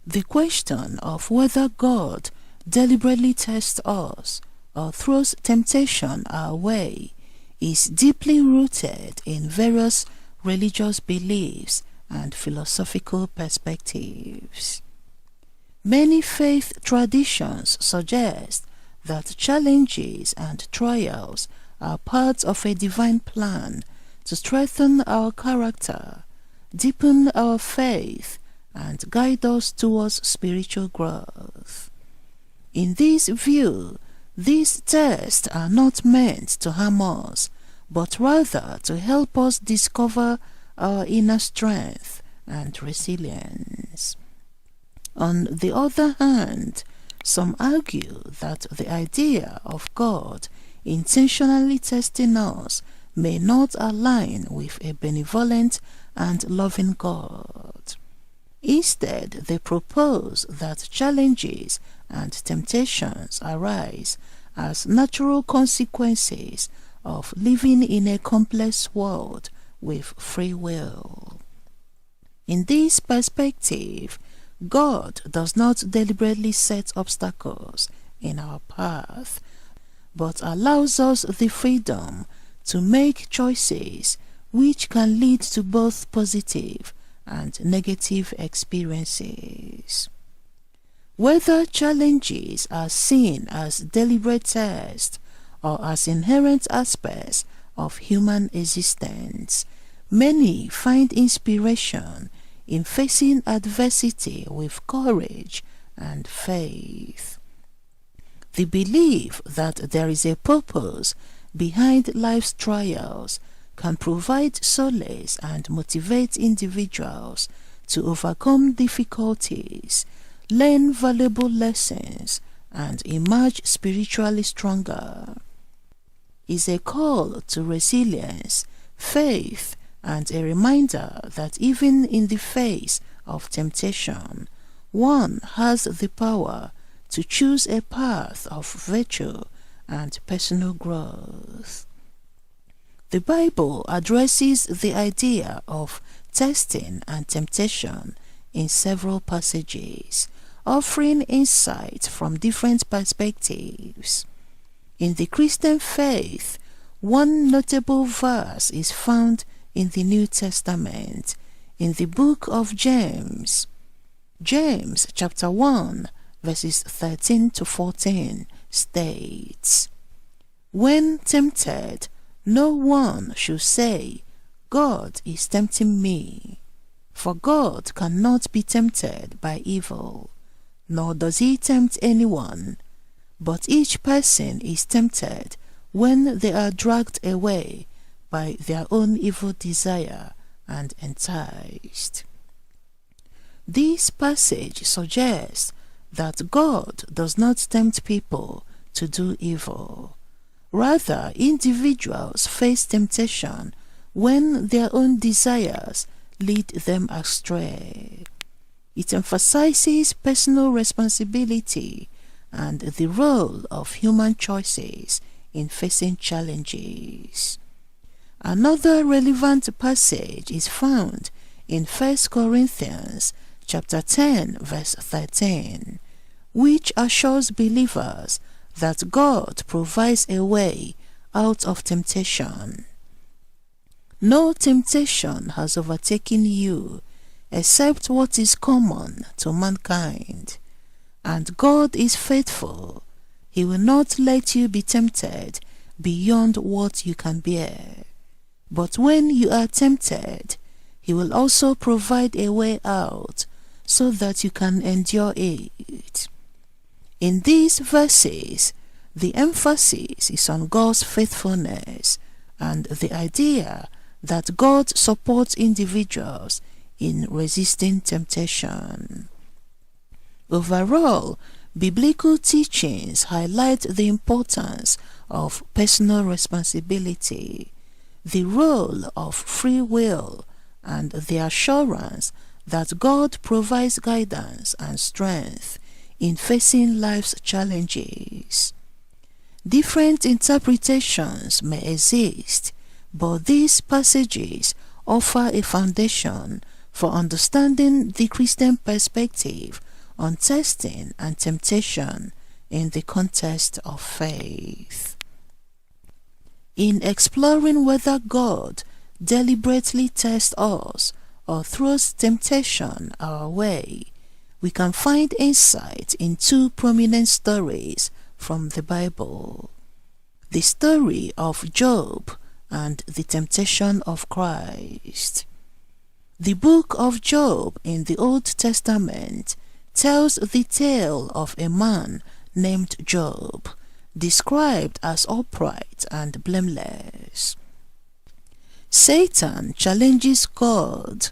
The question of whether God deliberately tests us or throws temptation our way is deeply rooted in various religious beliefs and philosophical perspectives. Many faith traditions suggest that challenges and trials are part of a divine plan to strengthen our character, deepen our faith, and guide us towards spiritual growth. In this view, these tests are not meant to harm us, but rather to help us discover our inner strength and resilience. On the other hand, some argue that the idea of God intentionally testing us may not align with a benevolent and loving God. Instead, they propose that challenges and temptations arise as natural consequences of living in a complex world with free will. In this perspective, God does not deliberately set obstacles in our path, but allows us the freedom to make choices which can lead to both positive and negative experiences. Whether challenges are seen as deliberate tests or as inherent aspects of human existence, many find inspiration in facing adversity with courage and faith. The belief that there is a purpose behind life's trials can provide solace and motivate individuals to overcome difficulties, learn valuable lessons, and emerge spiritually stronger. Is a call to resilience, faith, and a reminder that even in the face of temptation, one has the power to choose a path of virtue and personal growth. The Bible addresses the idea of testing and temptation in several passages, offering insight from different perspectives. In the Christian faith, one notable verse is found in the New Testament, in the book of James. James chapter 1, verses 13 to 14 states, "When tempted, no one should say, 'God is tempting me,' for God cannot be tempted by evil, nor does he tempt anyone. But each person is tempted when they are dragged away by their own evil desire and enticed." This passage suggests that God does not tempt people to do evil. Rather, individuals face temptation when their own desires lead them astray. It emphasizes personal responsibility and the role of human choices in facing challenges. Another relevant passage is found in 1 Corinthians chapter 10 verse 13, which assures believers that God provides a way out of temptation. "No temptation has overtaken you except what is common to mankind. And God is faithful. He will not let you be tempted beyond what you can bear. But when you are tempted, He will also provide a way out so that you can endure it." In these verses, the emphasis is on God's faithfulness and the idea that God supports individuals in resisting temptation. Overall, biblical teachings highlight the importance of personal responsibility, the role of free will, and the assurance that God provides guidance and strength in facing life's challenges. Different interpretations may exist, but these passages offer a foundation for understanding the Christian perspective on testing and temptation in the context of faith. In exploring whether God deliberately tests us or throws temptation our way, we can find insight in two prominent stories from the Bible: the story of Job and the temptation of Christ. The book of Job in the Old Testament tells the tale of a man named Job, described as upright and blameless. Satan challenges God,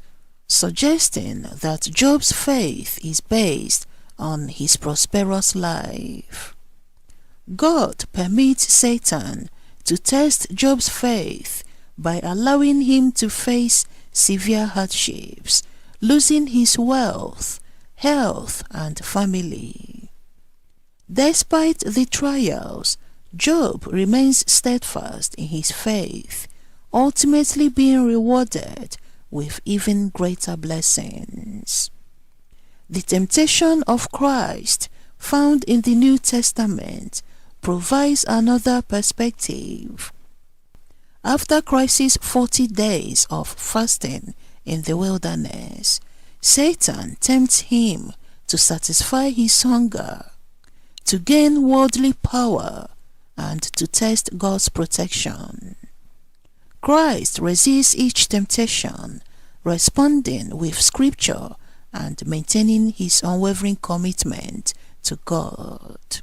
suggesting that Job's faith is based on his prosperous life. God permits Satan to test Job's faith by allowing him to face severe hardships, losing his wealth, health, and family. Despite the trials, Job remains steadfast in his faith, ultimately being rewarded with even greater blessings. The temptation of Christ found in the New Testament provides another perspective. After Christ's 40 days of fasting in the wilderness, Satan tempts him to satisfy his hunger, to gain worldly power, and to test God's protection. Christ resists each temptation, responding with scripture and maintaining his unwavering commitment to God.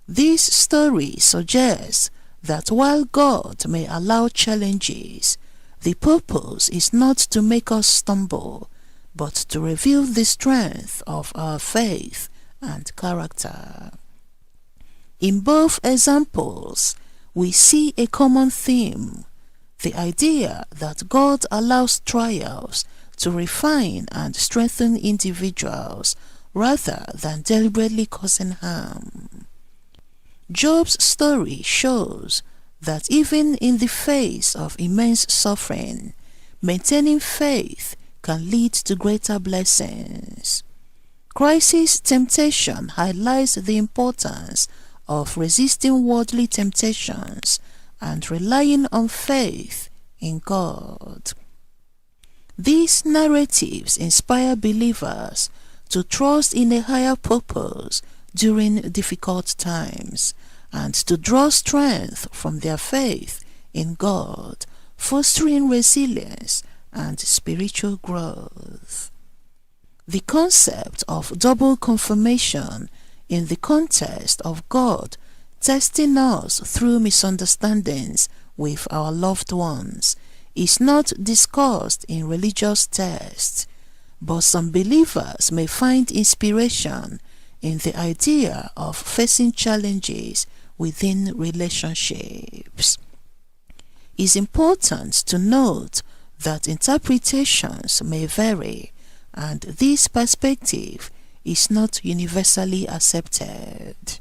This story suggests that while God may allow challenges, the purpose is not to make us stumble, but to reveal the strength of our faith and character. In both examples, we see a common theme: the idea that God allows trials to refine and strengthen individuals rather than deliberately causing harm. Job's story shows that even in the face of immense suffering, maintaining faith can lead to greater blessings. Christ's temptation highlights the importance of resisting worldly temptations and relying on faith in God. These narratives inspire believers to trust in a higher purpose during difficult times and to draw strength from their faith in God, fostering resilience and spiritual growth. The concept of double confirmation in the context of God testing us through misunderstandings with our loved ones is not discussed in religious texts, but some believers may find inspiration in the idea of facing challenges within relationships. It's important to note that interpretations may vary, and this perspective is not universally accepted.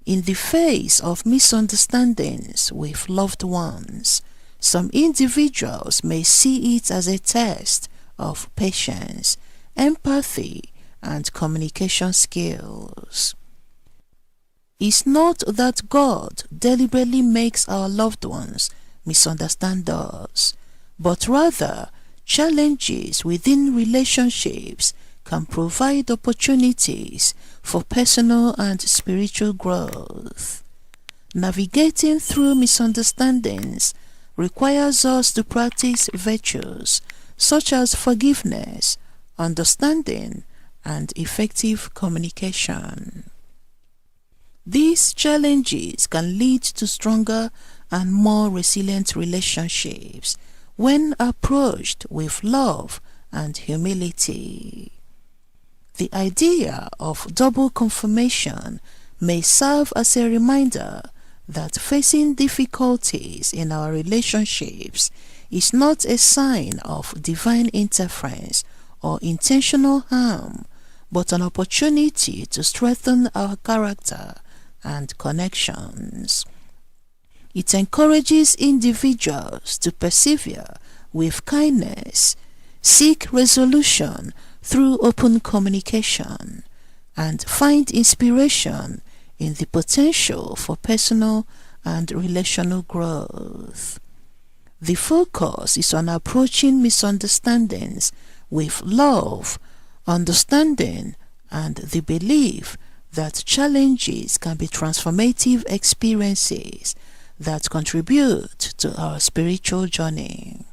In the face of misunderstandings with loved ones, some individuals may see it as a test of patience, empathy, and communication skills. It's not that God deliberately makes our loved ones misunderstand us, but rather challenges within relationships can provide opportunities for personal and spiritual growth. Navigating through misunderstandings requires us to practice virtues such as forgiveness, understanding, and effective communication. These challenges can lead to stronger and more resilient relationships when approached with love and humility. The idea of double confirmation may serve as a reminder that facing difficulties in our relationships is not a sign of divine interference or intentional harm, but an opportunity to strengthen our character and connections. It encourages individuals to persevere with kindness, seek resolution through open communication and find inspiration in the potential for personal and relational growth. The focus is on approaching misunderstandings with love, understanding, and the belief that challenges can be transformative experiences that contribute to our spiritual journey.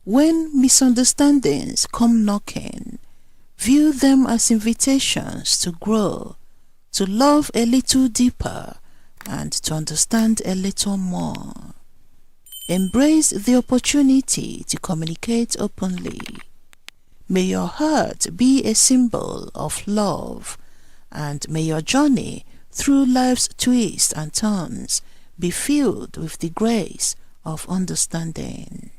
When misunderstandings come knocking, view them as invitations to grow, to love a little deeper, and to understand a little more. Embrace the opportunity to communicate openly. May your heart be a symbol of love, and may your journey through life's twists and turns be filled with the grace of understanding.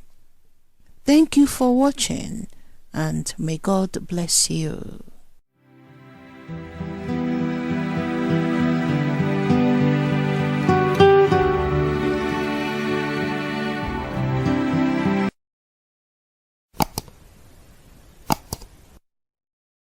Thank you for watching, and may God bless you.